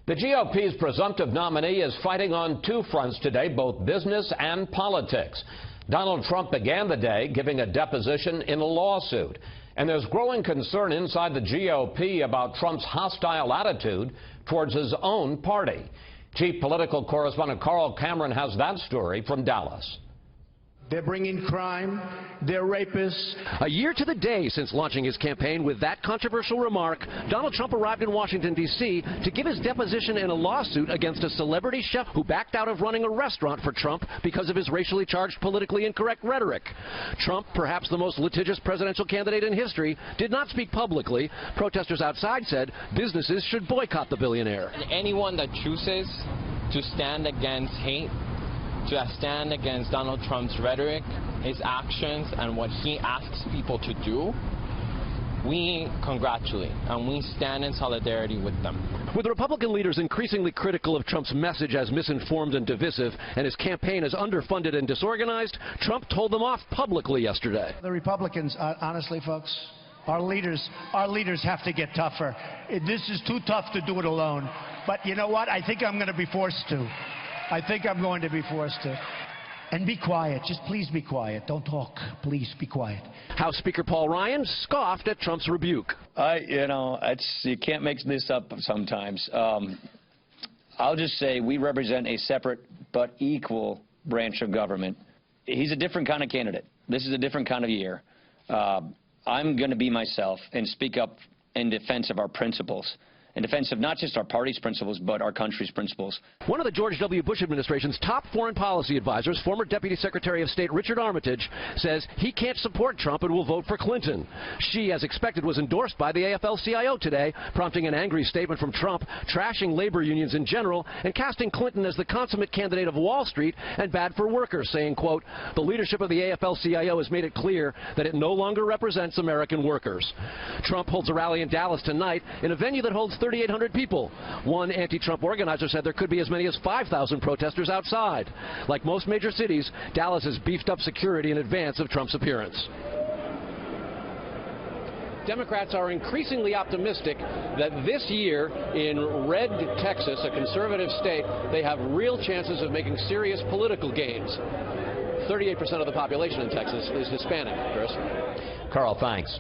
The GOP's presumptive nominee is fighting on two fronts today, both business and politics. Donald Trump began the day giving a deposition in a lawsuit. And there's growing concern inside the GOP about Trump's hostile attitude towards his own party. Chief political correspondent Carl Cameron has that story from Dallas. They're bringing crime. They're rapists. A year to the day since launching his campaign with that controversial remark, Donald Trump arrived in Washington, D.C. to give his deposition in a lawsuit against a celebrity chef who backed out of running a restaurant for Trump because of his racially charged, politically incorrect rhetoric. Trump, perhaps the most litigious presidential candidate in history, did not speak publicly. Protesters outside said businesses should boycott the billionaire. Anyone that chooses to stand against hate, to stand against Donald Trump's rhetoric, his actions, and what he asks people to do, we congratulate and we stand in solidarity with them. With Republican leaders increasingly critical of Trump's message as misinformed and divisive and his campaign as underfunded and disorganized, Trump told them off publicly yesterday. The Republicans, honestly, folks, our leaders have to get tougher. This is too tough to do it alone. But you know what? I think I'm going to be forced to. I think I'm going to be forced to. And be quiet. Just please be quiet. Don't talk. Please be quiet. House Speaker Paul Ryan scoffed at Trump's rebuke. You can't make this up sometimes. I'll just say we represent a separate but equal branch of government. He's a different kind of candidate. This is a different kind of year. I'm going to be myself and speak up in defense of our principles. In defense of not just our party's principles, but our country's principles. One of the George W. Bush administration's top foreign policy advisors, former Deputy Secretary of State Richard Armitage, says he can't support Trump and will vote for Clinton. She, as expected, was endorsed by the AFL-CIO today, prompting an angry statement from Trump, trashing labor unions in general, and casting Clinton as the consummate candidate of Wall Street and bad for workers, saying, quote, "The leadership of the AFL-CIO has made it clear that it no longer represents American workers." Trump holds a rally in Dallas tonight in a venue that holds 3,800 people. One anti-Trump organizer said there could be as many as 5,000 protesters outside. Like most major cities, Dallas has beefed up security in advance of Trump's appearance. Democrats are increasingly optimistic that this year in red Texas, a conservative state, they have real chances of making serious political gains. 38% of the population in Texas is Hispanic, Chris. Carl, thanks.